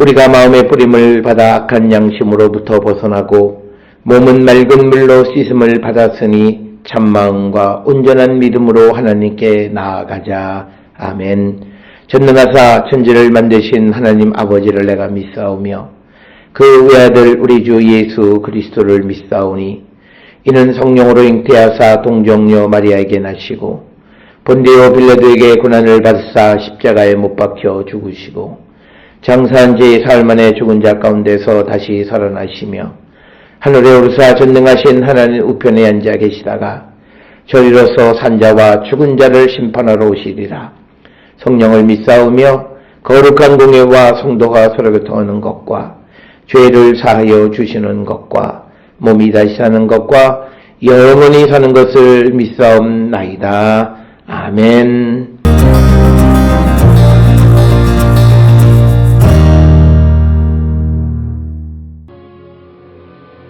우리가 마음의 뿌림을 받아 악한 양심으로부터 벗어나고 몸은 맑은 물로 씻음을 받았으니 참마음과 온전한 믿음으로 하나님께 나아가자. 아멘. 전능하사 천지를 만드신 하나님 아버지를 내가 믿사오며 그 외아들 우리 주 예수 그리스도를 믿사오니 이는 성령으로 잉태하사 동정녀 마리아에게 나시고 본디오 빌라도에게 고난을 받으사 십자가에 못 박혀 죽으시고 장사한 지 사흘 만에 죽은 자 가운데서 다시 살아나시며 하늘에 오르사 전능하신 하나님 우편에 앉아 계시다가 저리로서 산자와 죽은 자를 심판하러 오시리라. 성령을 믿사오며 거룩한 공예와 성도가 서로 교통하는 것과 죄를 사하여 주시는 것과 몸이 다시 사는 것과 영원히 사는 것을 믿사옵나이다. 아멘.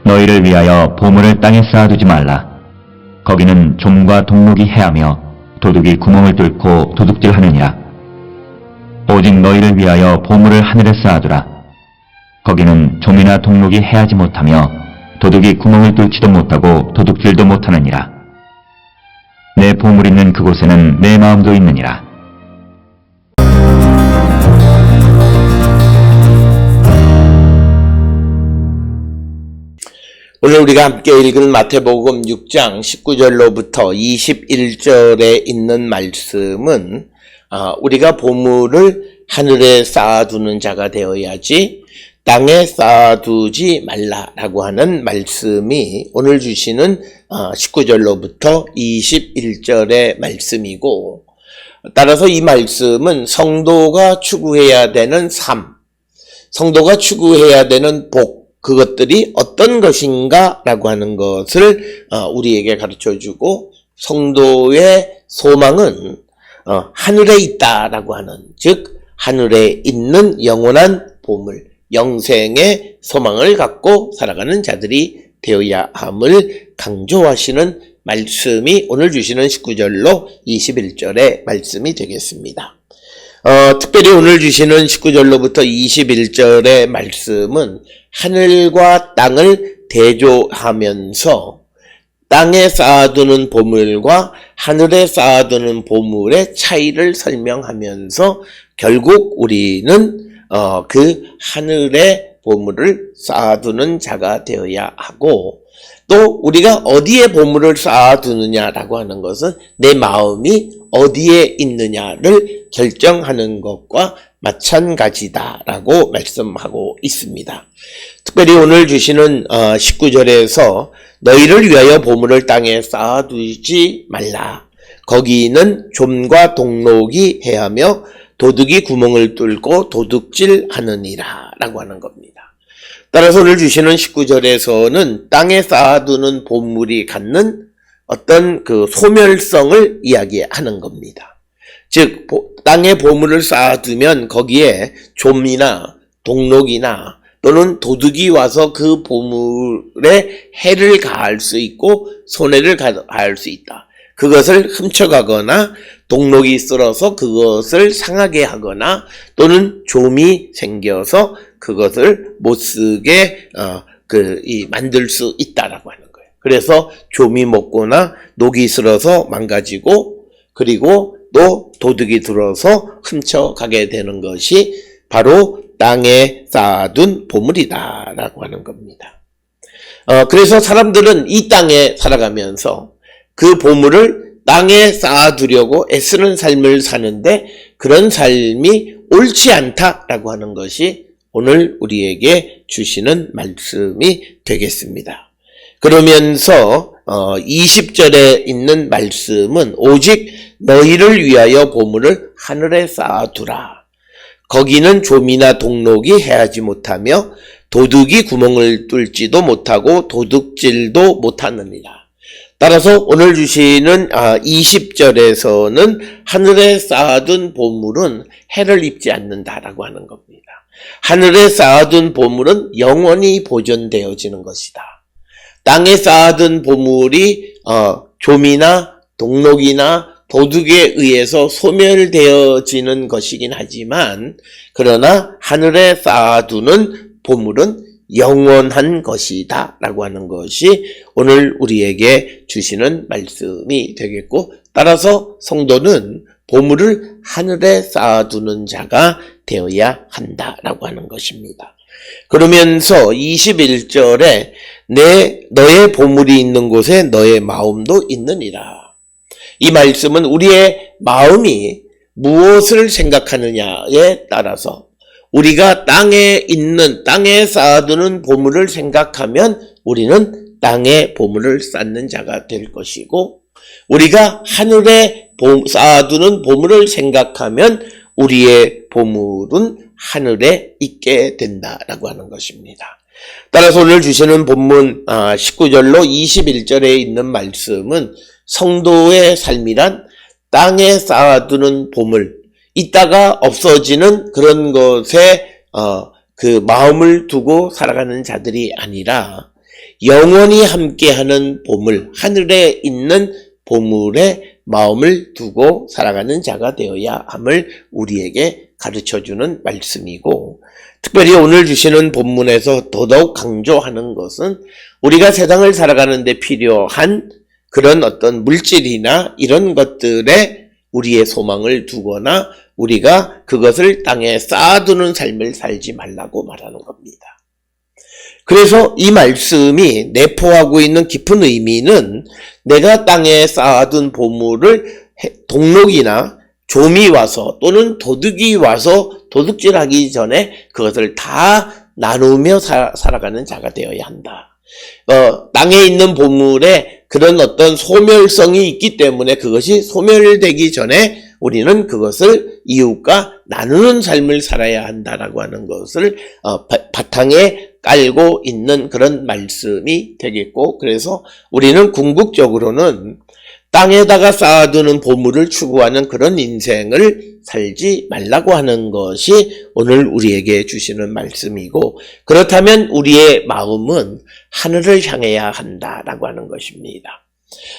너희를 위하여 보물을 땅에 쌓아두지 말라. 거기는 좀과 동록이 해하며 도둑이 구멍을 뚫고 도둑질하느니라. 오직 너희를 위하여 보물을 하늘에 쌓아두라. 거기는 좀이나 동록이 해하지 못하며 도둑이 구멍을 뚫지도 못하고 도둑질도 못하느니라. 내 보물 있는 그곳에는 내 마음도 있느니라. 오늘 우리가 함께 읽은 마태복음 6장 19절로부터 21절에 있는 말씀은 우리가 보물을 하늘에 쌓아두는 자가 되어야지 땅에 쌓아두지 말라라고 하는 말씀이 오늘 주시는 19절로부터 21절의 말씀이고, 따라서 이 말씀은 성도가 추구해야 되는 삶, 성도가 추구해야 되는 복, 그것들이 어떤 것인가 라고 하는 것을 우리에게 가르쳐주고, 성도의 소망은 하늘에 있다라고 하는, 즉 하늘에 있는 영원한 보물, 영생의 소망을 갖고 살아가는 자들이 되어야 함을 강조하시는 말씀이 오늘 주시는 19절로 21절의 말씀이 되겠습니다. 특별히 오늘 주시는 19절로부터 21절의 말씀은 하늘과 땅을 대조하면서 땅에 쌓아두는 보물과 하늘에 쌓아두는 보물의 차이를 설명하면서 결국 우리는 그 하늘의 보물을 쌓아두는 자가 되어야 하고, 또 우리가 어디에 보물을 쌓아두느냐라고 하는 것은 내 마음이 어디에 있느냐를 결정하는 것과 마찬가지다라고 말씀하고 있습니다. 특별히 오늘 주시는 19절에서 너희를 위하여 보물을 땅에 쌓아두지 말라. 거기는 좀과 동록이 해하며 도둑이 구멍을 뚫고 도둑질하느니라 라고 하는 겁니다. 따라서 오늘 주시는 19절에서는 땅에 쌓아두는 보물이 갖는 어떤 그 소멸성을 이야기하는 겁니다. 즉 땅에 보물을 쌓아두면 거기에 좀이나 동록이나 또는 도둑이 와서 그 보물에 해를 가할 수 있고 손해를 가할 수 있다. 그것을 훔쳐가거나 동록이 쓸어서 그것을 상하게 하거나 또는 좀이 생겨서 그것을 못쓰게 만들 수 있다라고 하는 거예요. 그래서 좀이 먹거나 녹이 쓸어서 망가지고, 그리고 또 도둑이 들어서 훔쳐가게 되는 것이 바로 땅에 쌓아둔 보물이다라고 하는 겁니다. 그래서 사람들은 이 땅에 살아가면서 그 보물을 땅에 쌓아두려고 애쓰는 삶을 사는데 그런 삶이 옳지 않다라고 하는 것이 오늘 우리에게 주시는 말씀이 되겠습니다. 그러면서 20절에 있는 말씀은 오직 너희를 위하여 보물을 하늘에 쌓아두라. 거기는 좀이나 동록이 해하지 못하며 도둑이 구멍을 뚫지도 못하고 도둑질도 못하느니라. 따라서 오늘 주시는 20절에서는 하늘에 쌓아둔 보물은 해를 입지 않는다라고 하는 겁니다. 하늘에 쌓아둔 보물은 영원히 보존되어지는 것이다. 땅에 쌓아둔 보물이 좀이나 동록이나 도둑에 의해서 소멸되어지는 것이긴 하지만, 그러나 하늘에 쌓아두는 보물은 영원한 것이다 라고 하는 것이 오늘 우리에게 주시는 말씀이 되겠고, 따라서 성도는 보물을 하늘에 쌓아두는 자가 되어야 한다라고 하는 것입니다. 그러면서 21절에 너의 보물이 있는 곳에 너의 마음도 있느니라. 이 말씀은 우리의 마음이 무엇을 생각하느냐에 따라서 우리가 땅에 쌓아두는 보물을 생각하면 우리는 땅에 보물을 쌓는 자가 될 것이고, 우리가 하늘에 쌓아두는 보물을 생각하면 우리의 보물은 하늘에 있게 된다라고 하는 것입니다. 따라서 오늘 주시는 본문 19절로 21절에 있는 말씀은 성도의 삶이란 땅에 쌓아두는 보물, 있다가 없어지는 그런 것에 그 마음을 두고 살아가는 자들이 아니라 영원히 함께하는 보물, 하늘에 있는 보물에 마음을 두고 살아가는 자가 되어야 함을 우리에게 가르쳐주는 말씀이고, 특별히 오늘 주시는 본문에서 더더욱 강조하는 것은 우리가 세상을 살아가는 데 필요한 그런 어떤 물질이나 이런 것들에 우리의 소망을 두거나 우리가 그것을 땅에 쌓아두는 삶을 살지 말라고 말하는 겁니다. 그래서 이 말씀이 내포하고 있는 깊은 의미는 내가 땅에 쌓아둔 보물을 동록이나 좀이 와서 또는 도둑이 와서 도둑질하기 전에 그것을 다 나누며 살아가는 자가 되어야 한다. 땅에 있는 보물에 그런 어떤 소멸성이 있기 때문에 그것이 소멸되기 전에 우리는 그것을 이웃과 나누는 삶을 살아야 한다라고 하는 것을 바탕에 깔고 있는 그런 말씀이 되겠고, 그래서 우리는 궁극적으로는 땅에다가 쌓아두는 보물을 추구하는 그런 인생을 살지 말라고 하는 것이 오늘 우리에게 주시는 말씀이고, 그렇다면 우리의 마음은 하늘을 향해야 한다라고 하는 것입니다.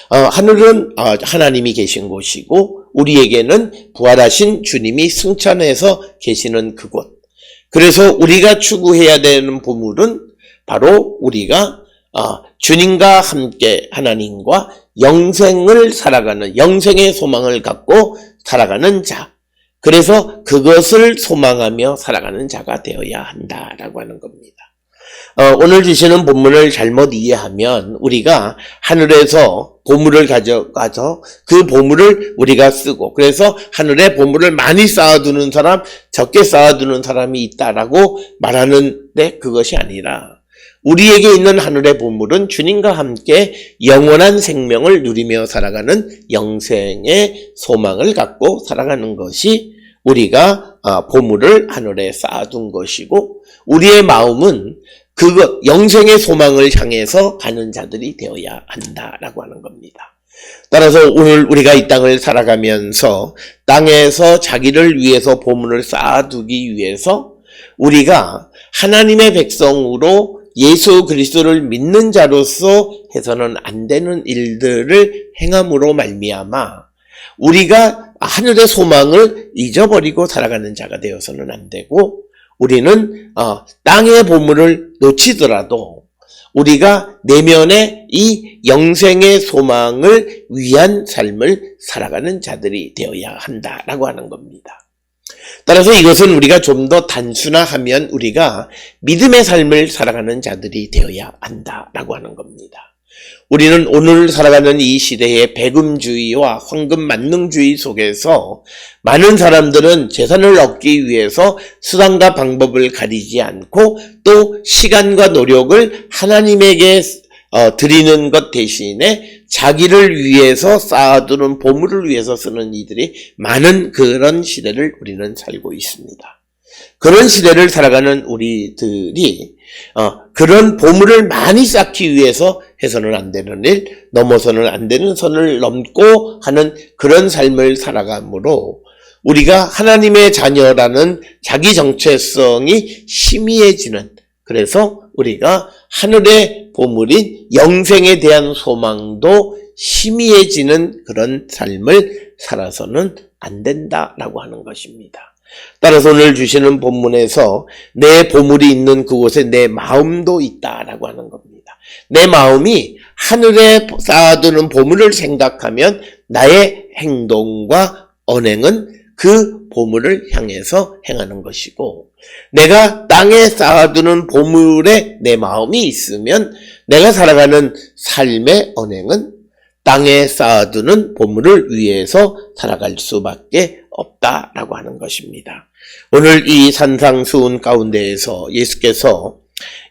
하늘은 하나님이 계신 곳이고 우리에게는 부활하신 주님이 승천해서 계시는 그곳. 그래서 우리가 추구해야 되는 보물은 바로 우리가 주님과 함께 하나님과 영생을 살아가는, 영생의 소망을 갖고 살아가는 자. 그래서 그것을 소망하며 살아가는 자가 되어야 한다라고 하는 겁니다. 오늘 주시는 본문을 잘못 이해하면 우리가 하늘에서 보물을 가져가서 그 보물을 우리가 쓰고, 그래서 하늘에 보물을 많이 쌓아두는 사람, 적게 쌓아두는 사람이 있다라고 말하는데 그것이 아니라 우리에게 있는 하늘의 보물은 주님과 함께 영원한 생명을 누리며 살아가는 영생의 소망을 갖고 살아가는 것이 우리가 보물을 하늘에 쌓아둔 것이고, 우리의 마음은 그것, 영생의 소망을 향해서 가는 자들이 되어야 한다라고 하는 겁니다. 따라서 오늘 우리가 이 땅을 살아가면서 땅에서 자기를 위해서 보물을 쌓아두기 위해서 우리가 하나님의 백성으로 예수 그리스도를 믿는 자로서 해서는 안 되는 일들을 행함으로 말미암아 우리가 하늘의 소망을 잊어버리고 살아가는 자가 되어서는 안 되고, 우리는 땅의 보물을 놓치더라도 우리가 내면에 이 영생의 소망을 위한 삶을 살아가는 자들이 되어야 한다라고 하는 겁니다. 따라서 이것은 우리가 좀 더 단순화하면 우리가 믿음의 삶을 살아가는 자들이 되어야 한다라고 하는 겁니다. 우리는 오늘 살아가는 이 시대의 배금주의와 황금만능주의 속에서 많은 사람들은 재산을 얻기 위해서 수단과 방법을 가리지 않고 또 시간과 노력을 하나님에게 드리는 것 대신에 자기를 위해서 쌓아두는 보물을 위해서 쓰는 이들이 많은 그런 시대를 우리는 살고 있습니다. 그런 시대를 살아가는 우리들이 그런 보물을 많이 쌓기 위해서 해서는 안 되는 일, 넘어서는 안 되는 선을 넘고 하는 그런 삶을 살아가므로 우리가 하나님의 자녀라는 자기 정체성이 희미해지는, 그래서 우리가 하늘의 보물인 영생에 대한 소망도 희미해지는 그런 삶을 살아서는 안 된다라고 하는 것입니다. 따라서 오늘 주시는 본문에서 내 보물이 있는 그곳에 내 마음도 있다라고 하는 겁니다. 내 마음이 하늘에 쌓아두는 보물을 생각하면 나의 행동과 언행은 그 보물을 향해서 행하는 것이고, 내가 땅에 쌓아두는 보물에 내 마음이 있으면 내가 살아가는 삶의 언행은 땅에 쌓아두는 보물을 위해서 살아갈 수밖에 없다라고 하는 것입니다. 오늘 이 산상수훈 가운데에서 예수께서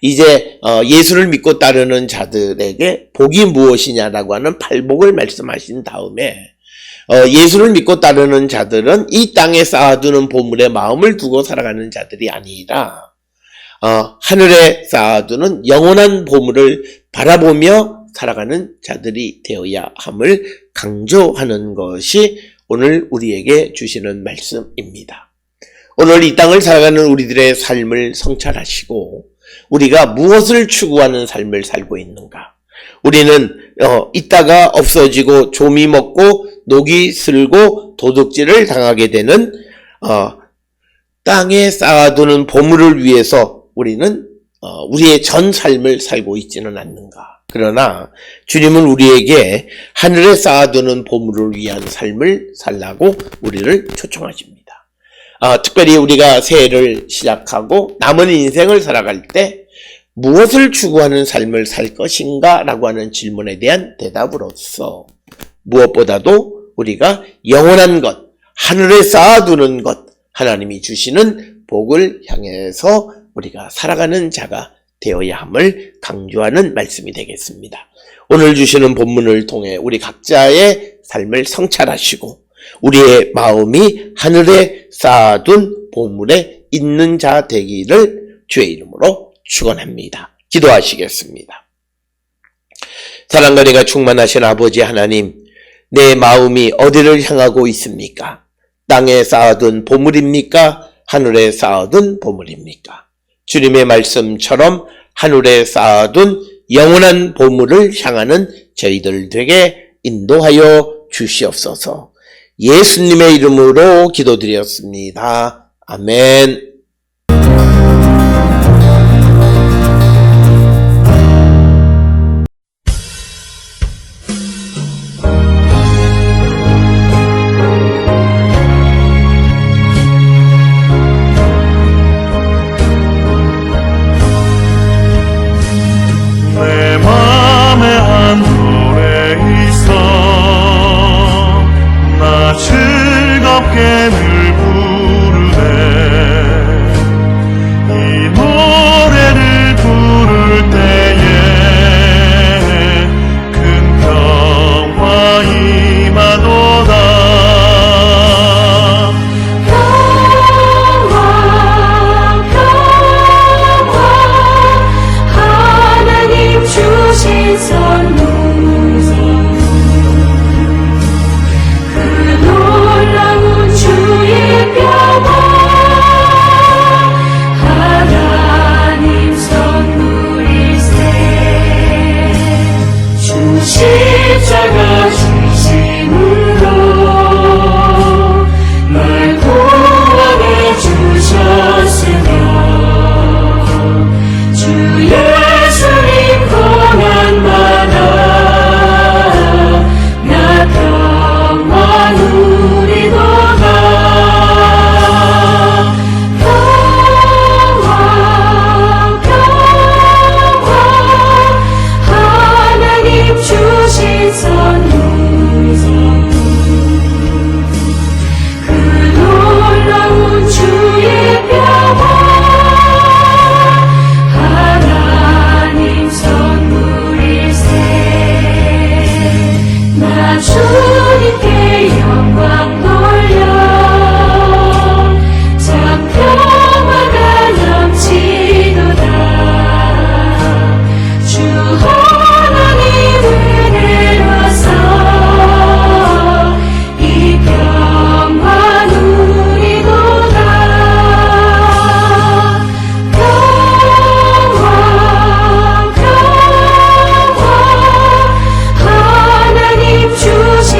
이제 예수를 믿고 따르는 자들에게 복이 무엇이냐라고 하는 팔복을 말씀하신 다음에 예수를 믿고 따르는 자들은 이 땅에 쌓아두는 보물에 마음을 두고 살아가는 자들이 아니라 하늘에 쌓아두는 영원한 보물을 바라보며 살아가는 자들이 되어야 함을 강조하는 것이 오늘 우리에게 주시는 말씀입니다. 오늘 이 땅을 살아가는 우리들의 삶을 성찰하시고 우리가 무엇을 추구하는 삶을 살고 있는가? 우리는 있다가 없어지고 조미 먹고 녹이 슬고 도둑질을 당하게 되는 땅에 쌓아두는 보물을 위해서 우리는 우리의 전 삶을 살고 있지는 않는가. 그러나 주님은 우리에게 하늘에 쌓아두는 보물을 위한 삶을 살라고 우리를 초청하십니다. 특별히 우리가 새해를 시작하고 남은 인생을 살아갈 때 무엇을 추구하는 삶을 살 것인가 라고 하는 질문에 대한 대답으로서 무엇보다도 우리가 영원한 것, 하늘에 쌓아두는 것, 하나님이 주시는 복을 향해서 우리가 살아가는 자가 되어야 함을 강조하는 말씀이 되겠습니다. 오늘 주시는 본문을 통해 우리 각자의 삶을 성찰하시고 우리의 마음이 하늘에 쌓아둔 보물에 있는 자 되기를 주의 이름으로 축원합니다. 기도하시겠습니다. 사랑과 은혜가 충만하신 아버지 하나님, 내 마음이 어디를 향하고 있습니까? 땅에 쌓아둔 보물입니까? 하늘에 쌓아둔 보물입니까? 주님의 말씀처럼 하늘에 쌓아둔 영원한 보물을 향하는 저희들 되게 인도하여 주시옵소서. 예수님의 이름으로 기도드렸습니다. 아멘. 내 맘에 한 노래 있어 나 즐겁게 늘 부르네 이 노래를 부를 때에 큰 평화 임하도다 주신 선물 그 놀라운 주의 평화 하나님 선물일세 주 십자가 주심으로 날 구원해 주셨으며 주 예수님 고난마다 나 평화 누리도다 평화 하나님 주신 선물 그 놀라운 주의 평화 하나님 선물일세 나 주님께 영광 돌려 참 평화가 넘치도다 주 하나님 은혜로서 이 평화 누리도다 평화 하나님 주신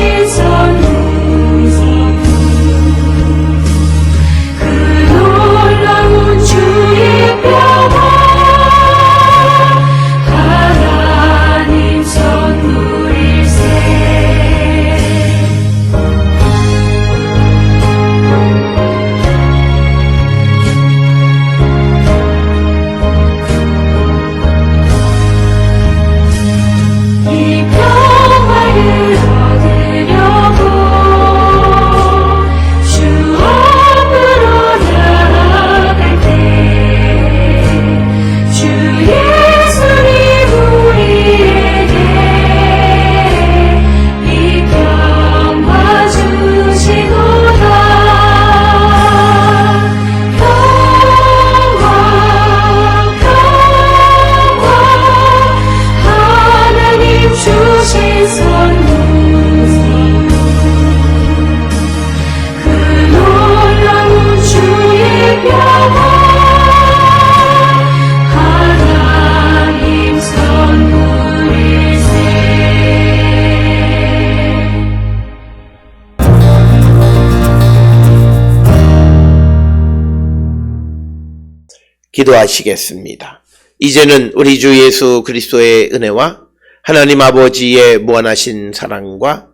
기도하시겠습니다. 이제는 우리 주 예수 그리스도의 은혜와 하나님 아버지의 무한하신 사랑과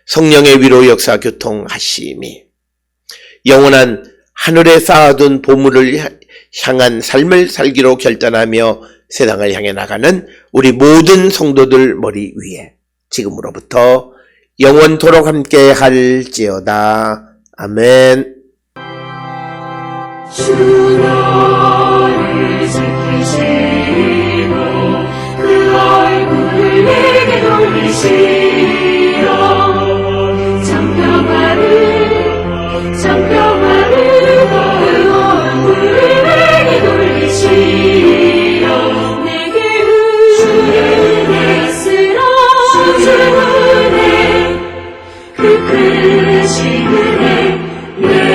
성령의 위로 역사 교통하심이 영원한 하늘에 쌓아둔 보물을 향한 삶을 살기로 결단하며 세상을 향해 나가는 우리 모든 성도들 머리 위에 지금으로부터 영원토록 함께 할지어다. 아멘. 주 너를 지키시고 그 얼굴을 내게 돌리시어 장평화를 그 얼굴을 내게 돌리시어 내게 주의 은혜 쓰러진 은혜 그 크신 은혜